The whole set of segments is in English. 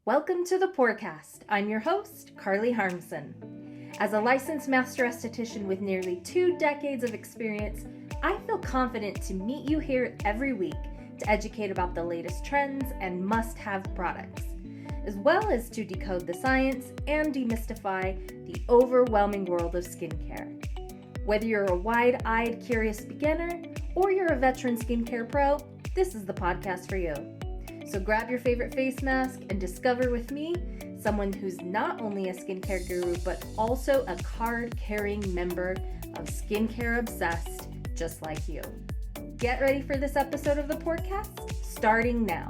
Welcome to the Porecast. I'm your host, Carly Harmson. As a licensed master esthetician with nearly 2 decades of experience, I feel confident to meet you here every week to educate about the latest trends and must-have products, as well as to decode the science and demystify the overwhelming world of skincare. Whether you're a wide-eyed, curious beginner or you're a veteran skincare pro, this is the podcast for you. So grab your favorite face mask and discover with me someone who's not only a skincare guru, but also a card-carrying member of Skincare Obsessed, just like you. Get ready for this episode of the podcast, starting now.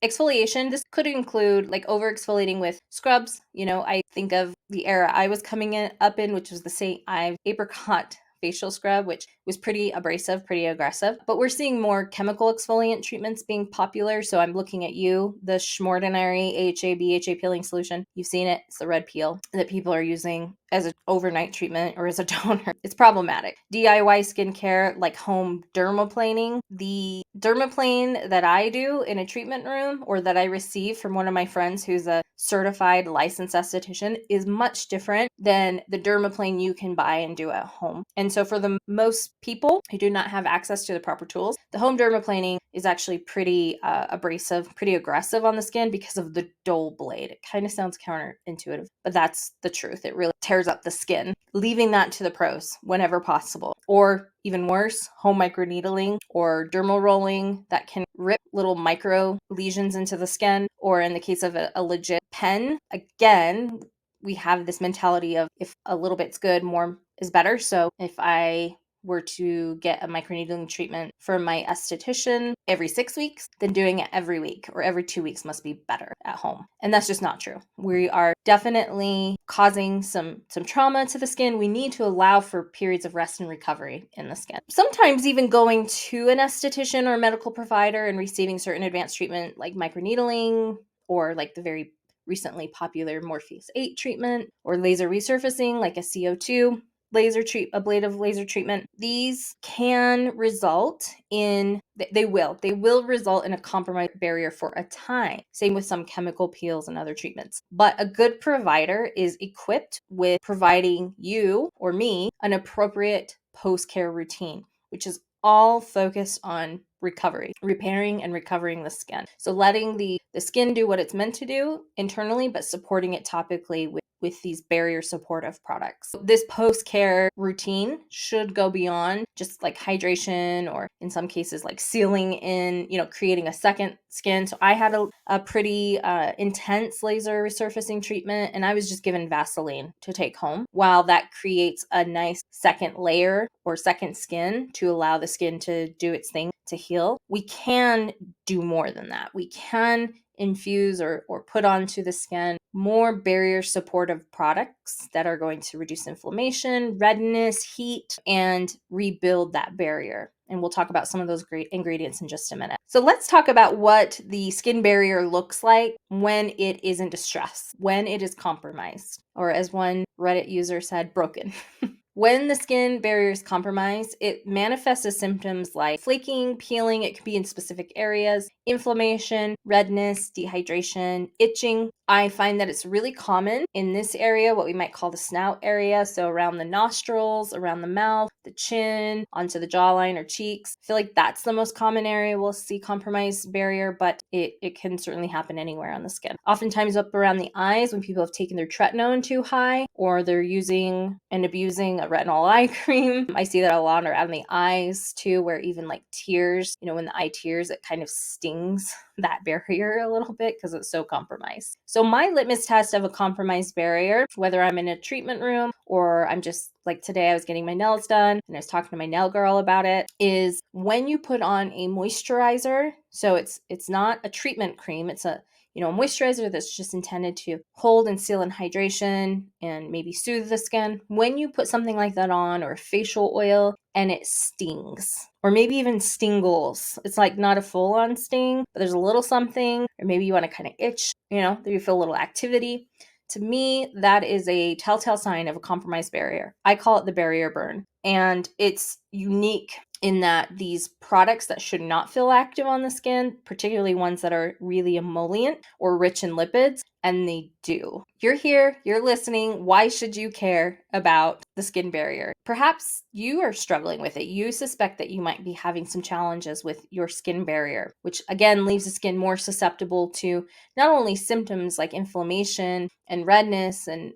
Exfoliation, this could include like over exfoliating with scrubs. I think of the era I was coming up in, which was the St. Ives apricot facial scrub, which was pretty abrasive, pretty aggressive. But we're seeing more chemical exfoliant treatments being popular. So I'm looking at you, the Schmordinary AHA BHA peeling solution. You've seen it. It's the red peel that people are using as an overnight treatment or as a toner. It's problematic. DIY skincare like home dermaplaning. The dermaplane that I do in a treatment room or that I receive from one of my friends who's a certified licensed esthetician is much different than the dermaplane you can buy and do at home. And so for the most people who do not have access to the proper tools, the home dermaplaning is actually pretty abrasive, pretty aggressive on the skin because of the dull blade. It kind of sounds counterintuitive, but that's the truth. It really tears up the skin, leaving that to the pros whenever possible. Or even worse, home microneedling or dermal rolling that can rip little micro lesions into the skin. Or in the case of a legit pen, again, we have this mentality of if a little bit's good, more is better. So if I were to get a microneedling treatment from my esthetician every 6 weeks, then doing it every week or every 2 weeks must be better at home. And that's just not true. We are definitely causing some trauma to the skin. We need to allow for periods of rest and recovery in the skin. Sometimes even going to an esthetician or a medical provider and receiving certain advanced treatment like microneedling or like the very recently popular Morpheus 8 treatment or laser resurfacing like a CO2 ablative laser treatment. These can result in, they will result in a compromised barrier for a time. Same with some chemical peels and other treatments. But a good provider is equipped with providing you or me an appropriate post-care routine, which is all focused on recovery, repairing and recovering the skin. So letting the skin do what it's meant to do internally, but supporting it topically with these barrier supportive products. This post-care routine should go beyond just like hydration or in some cases like sealing in, creating a second skin. So I had a pretty intense laser resurfacing treatment and I was just given Vaseline to take home while that creates a nice second layer or second skin to allow the skin to do its thing to heal. We can do more than that. We can infuse or put onto the skin more barrier supportive products that are going to reduce inflammation, redness, heat, and rebuild that barrier. And we'll talk about some of those great ingredients in just a minute. So let's talk about what the skin barrier looks like when it is in distress, when it is compromised, or as one Reddit user said, broken. When the skin barrier is compromised, it manifests as symptoms like flaking, peeling, it could be in specific areas, inflammation, redness, dehydration, itching. I find that it's really common in this area, what we might call the snout area, so around the nostrils, around the mouth, the chin, onto the jawline or cheeks. I feel like that's the most common area we'll see compromised barrier, but it can certainly happen anywhere on the skin. Oftentimes up around the eyes when people have taken their tretinoin too high or they're using and abusing a retinol eye cream. I see that a lot around the eyes too, where even like tears, when the eye tears, it kind of stings that barrier a little bit because it's so compromised. So my litmus test of a compromised barrier, whether I'm in a treatment room or I'm just like today I was getting my nails done and I was talking to my nail girl about it, is when you put on a moisturizer. So it's not a treatment cream, it's a moisturizer that's just intended to hold and seal in hydration and maybe soothe the skin. When you put something like that on or facial oil and it stings or maybe even stingles, it's like not a full on sting, but there's a little something, or maybe you want to kind of itch, you feel a little activity. To me, that is a telltale sign of a compromised barrier. I call it the barrier burn. And it's unique in that these products that should not feel active on the skin, particularly ones that are really emollient or rich in lipids, and they do. You're here, you're listening. Why should you care about the skin barrier? Perhaps you are struggling with it. You suspect that you might be having some challenges with your skin barrier, which again leaves the skin more susceptible to not only symptoms like inflammation and redness and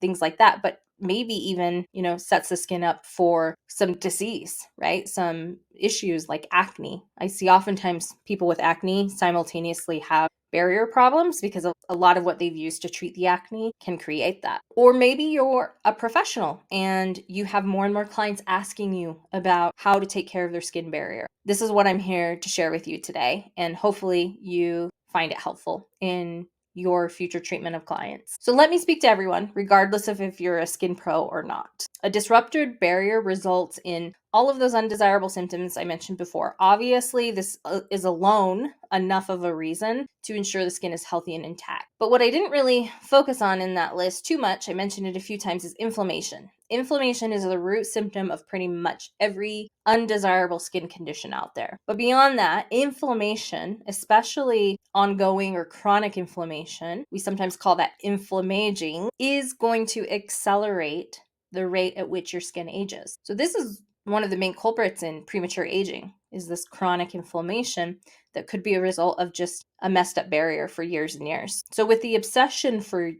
things like that, but maybe even, sets the skin up for some disease, right? Some issues like acne. I see oftentimes people with acne simultaneously have barrier problems because a lot of what they've used to treat the acne can create that. Or maybe you're a professional and you have more and more clients asking you about how to take care of their skin barrier. This is what I'm here to share with you today, and hopefully you find it helpful in your future treatment of clients. So let me speak to everyone, regardless of if you're a skin pro or not. A disrupted barrier results in all of those undesirable symptoms I mentioned before. Obviously, this is alone enough of a reason to ensure the skin is healthy and intact. But what I didn't really focus on in that list too much, I mentioned it a few times, is inflammation. Inflammation is the root symptom of pretty much every undesirable skin condition out there. But beyond that, inflammation, especially ongoing or chronic inflammation, we sometimes call that inflammaging, is going to accelerate the rate at which your skin ages. So this is one of the main culprits in premature aging, is this chronic inflammation that could be a result of just a messed up barrier for years and years. So with the obsession for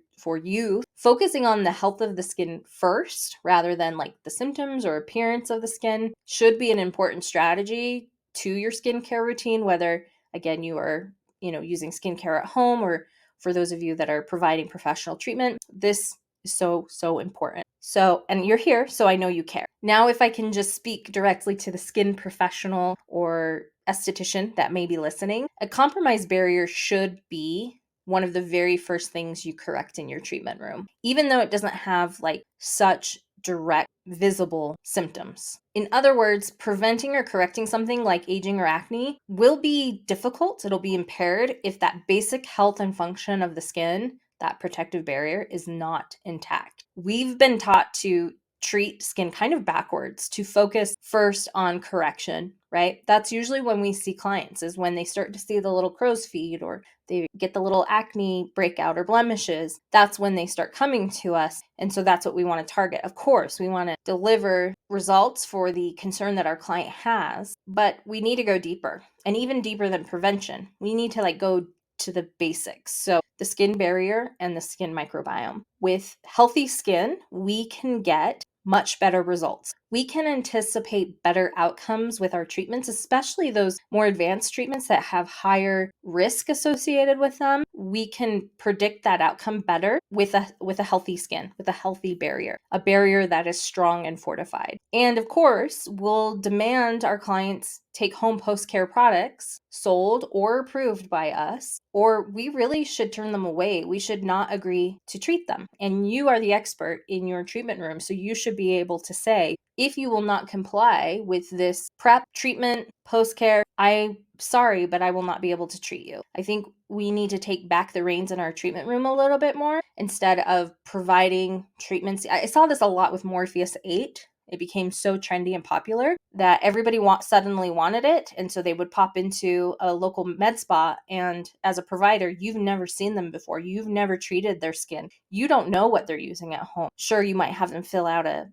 you focusing on the health of the skin first rather than like the symptoms or appearance of the skin should be an important strategy to your skincare routine, whether again you are using skincare at home or for those of you that are providing professional treatment. This is so important. So, and you're here, so I know you care. Now, if I can just speak directly to the skin professional or esthetician that may be listening, a compromised barrier should be one of the very first things you correct in your treatment room, even though it doesn't have like such direct visible symptoms. In other words, preventing or correcting something like aging or acne will be difficult. It'll be impaired if that basic health and function of the skin, that protective barrier, is not intact. We've been taught to treat skin kind of backwards, to focus first on correction, right? That's usually when we see clients, is when they start to see the little crow's feet or they get the little acne breakout or blemishes. That's when they start coming to us. And so that's what we want to target. Of course, we want to deliver results for the concern that our client has, but we need to go deeper, and even deeper than prevention. We need to go to the basics. So the skin barrier and the skin microbiome. With healthy skin, we can get much better results. We can anticipate better outcomes with our treatments, especially those more advanced treatments that have higher risk associated with them. We can predict that outcome better with a healthy skin, with a healthy barrier, a barrier that is strong and fortified. And of course, we'll demand our clients take home post-care products sold or approved by us, or we really should turn them away. We should not agree to treat them. And you are the expert in your treatment room, so you should be able to say, if you will not comply with this prep, treatment, post-care, I'm sorry, but I will not be able to treat you. I think we need to take back the reins in our treatment room a little bit more instead of providing treatments. I saw this a lot with Morpheus 8. It became so trendy and popular that everybody suddenly wanted it. And so they would pop into a local med spa. And as a provider, you've never seen them before. You've never treated their skin. You don't know what they're using at home. Sure, you might have them fill out a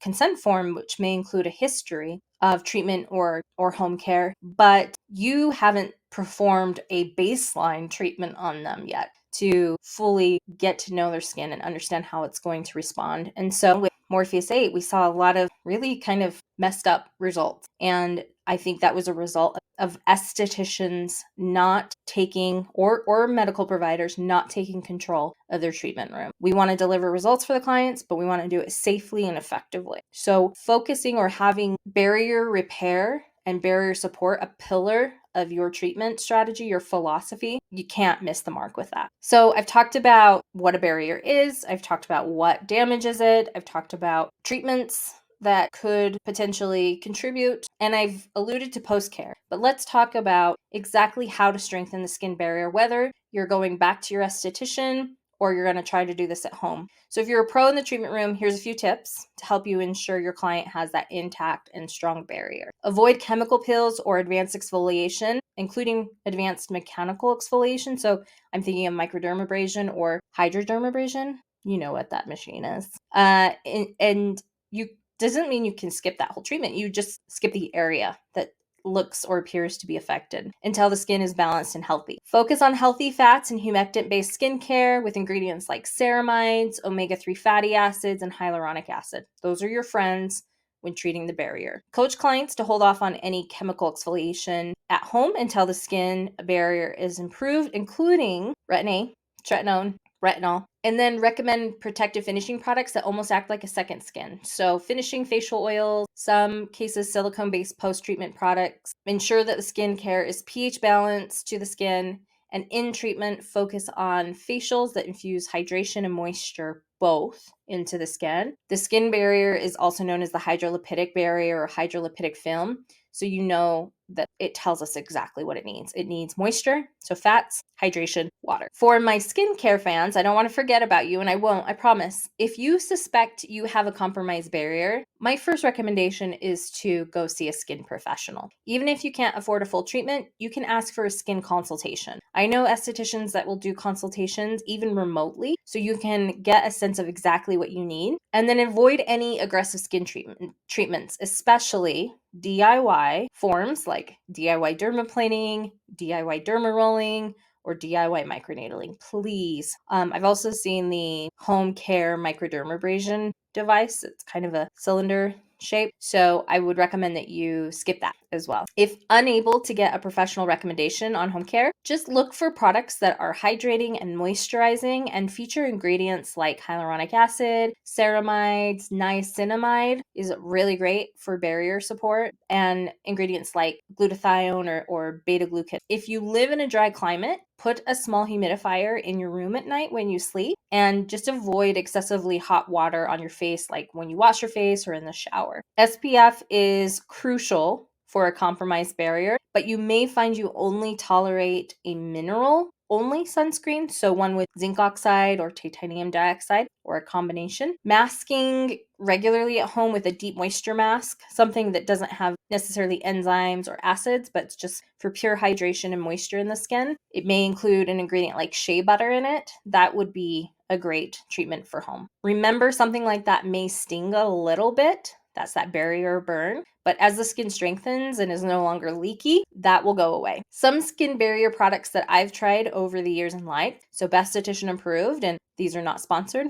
consent form, which may include a history of treatment or home care, but you haven't performed a baseline treatment on them yet to fully get to know their skin and understand how it's going to respond. And so with Morpheus 8, we saw a lot of really kind of messed up results. And I think that was a result of estheticians not taking, or medical providers not taking control of their treatment room. We want to deliver results for the clients, but we want to do it safely and effectively. So focusing or having barrier repair and barrier support a pillar of your treatment strategy, your philosophy, you can't miss the mark with that. So I've talked about what a barrier is. I've talked about what damages it. I've talked about treatments that could potentially contribute, and I've alluded to post-care. But let's talk about exactly how to strengthen the skin barrier, whether you're going back to your esthetician or you're going to try to do this at home. So if you're a pro in the treatment room, here's a few tips to help you ensure your client has that intact and strong barrier. Avoid chemical peels or advanced exfoliation, including advanced mechanical exfoliation. So I'm thinking of microdermabrasion or hydrodermabrasion. You know what that machine is. And you doesn't mean you can skip that whole treatment. You just skip the area that looks or appears to be affected until the skin is balanced and healthy. Focus on healthy fats and humectant-based skincare with ingredients like ceramides, omega-3 fatty acids, and hyaluronic acid. Those are your friends when treating the barrier. Coach clients to hold off on any chemical exfoliation at home until the skin barrier is improved, including retin-A, tretinoin, retinol, and then recommend protective finishing products that almost act like a second skin. So finishing facial oils, some cases silicone-based post-treatment products. Ensure that the skincare is pH balanced to the skin, and in treatment, focus on facials that infuse hydration and moisture both into the skin. The skin barrier is also known as the hydrolipidic barrier or hydrolipidic film. So you know that it tells us exactly what it needs. It needs moisture, so fats, hydration, water. For my skincare fans, I don't want to forget about you, and I won't, I promise. If you suspect you have a compromised barrier, my first recommendation is to go see a skin professional. Even if you can't afford a full treatment, you can ask for a skin consultation. I know estheticians that will do consultations even remotely, so you can get a sense of exactly what you need. And then avoid any aggressive skin treatments, especially DIY forms like DIY dermaplaning, DIY derma rolling, or DIY microneedling, please. I've also seen the home care microdermabrasion device. It's kind of a cylinder shape. So I would recommend that you skip that as well. If unable to get a professional recommendation on home care, just look for products that are hydrating and moisturizing and feature ingredients like hyaluronic acid, ceramides, niacinamide is really great for barrier support, and ingredients like glutathione or beta-glucan. If you live in a dry climate, put a small humidifier in your room at night when you sleep, and just avoid excessively hot water on your face, like when you wash your face or in the shower. SPF is crucial for a compromised barrier, but you may find you only tolerate a mineral only sunscreen, so one with zinc oxide or titanium dioxide or a combination. Masking regularly at home with a deep moisture mask, something that doesn't have necessarily enzymes or acids, but it's just for pure hydration and moisture in the skin. It may include an ingredient like shea butter in it. That would be a great treatment for home. Remember, something like that may sting a little bit. That's that barrier burn. But as the skin strengthens and is no longer leaky, that will go away. Some skin barrier products that I've tried over the years and liked, so Besthetician approved, and these are not sponsored,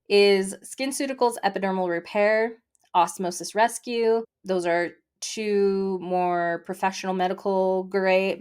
is SkinCeuticals Epidermal Repair, Osmosis Rescue. Those are two more professional medical grade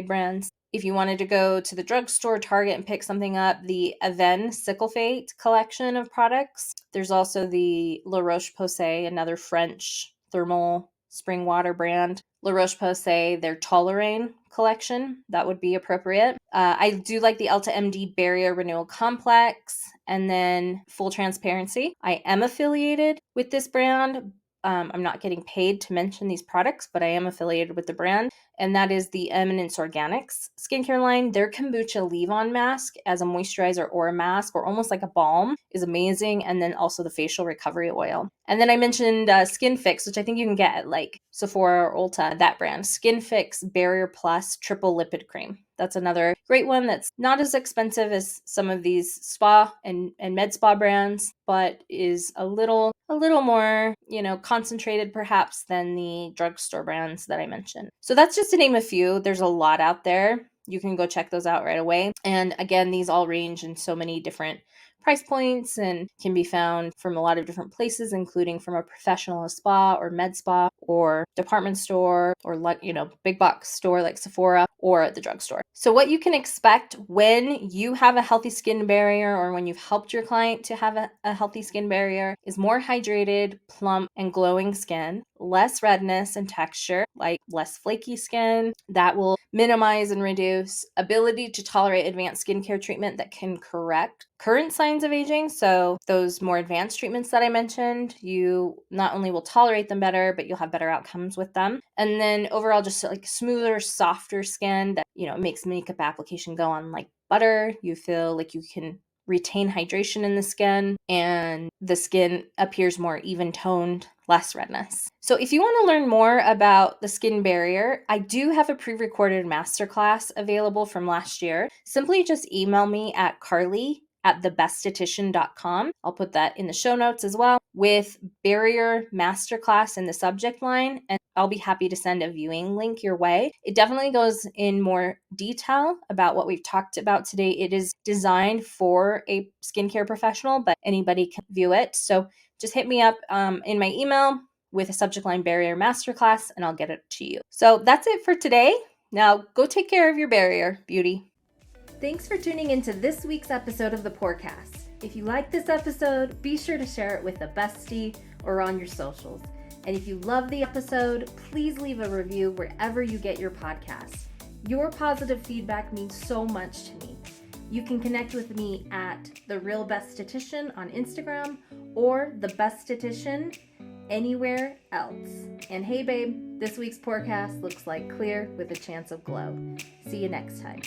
brands. If you wanted to go to the drugstore, Target, and pick something up, the Aven Cyclophate collection of products. There's also the La Roche-Posay, another French thermal spring water brand. La Roche-Posay, their Toleraine collection, that would be appropriate. I do like the Elta MD Barrier Renewal Complex. And then full transparency, I am affiliated with this brand. I'm not getting paid to mention these products, but I am affiliated with the brand, and that is the Eminence Organics skincare line. Their kombucha leave-on mask as a moisturizer or a mask or almost like a balm is amazing, and then also the facial recovery oil. And then I mentioned Skin Fix, which I think you can get at like Sephora or Ulta, that brand. Skin Fix Barrier Plus Triple Lipid Cream. That's another great one that's not as expensive as some of these spa and med spa brands, but is a little more, concentrated perhaps than the drugstore brands that I mentioned. So that's just to name a few. There's a lot out there. You can go check those out right away. And again, these all range in so many different price points and can be found from a lot of different places, including from a professional spa or med spa or department store or big box store like Sephora or at the drugstore. So what you can expect when you have a healthy skin barrier or when you've helped your client to have a healthy skin barrier is more hydrated, plump, and glowing skin, less redness and texture, like less flaky skin. That will minimize and reduce ability to tolerate advanced skincare treatment that can correct current signs of aging. So those more advanced treatments that I mentioned, you not only will tolerate them better, but you'll have better outcomes with them. And then overall, just like smoother, softer skin that, makes makeup application go on like butter. You feel like you can retain hydration in the skin, and the skin appears more even-toned, less redness. So if you want to learn more about the skin barrier, I do have a pre-recorded masterclass available from last year. Simply just email me at carly@thebestdietitian.com. I'll put that in the show notes as well, with barrier masterclass in the subject line, and I'll be happy to send a viewing link your way. It definitely goes in more detail about what we've talked about today. It is designed for a skincare professional, but anybody can view it. So just hit me up in my email with a subject line barrier masterclass, and I'll get it to you. So that's it for today. Now go take care of your barrier, beauty. Thanks for tuning into this week's episode of the Porecast. If you like this episode, be sure to share it with a bestie or on your socials. And if you love the episode, please leave a review wherever you get your podcasts. Your positive feedback means so much to me. You can connect with me at The Real Best Dietitian on Instagram or The Best Dietitian anywhere else. And hey babe, this week's Porecast looks like clear with a chance of glow. See you next time.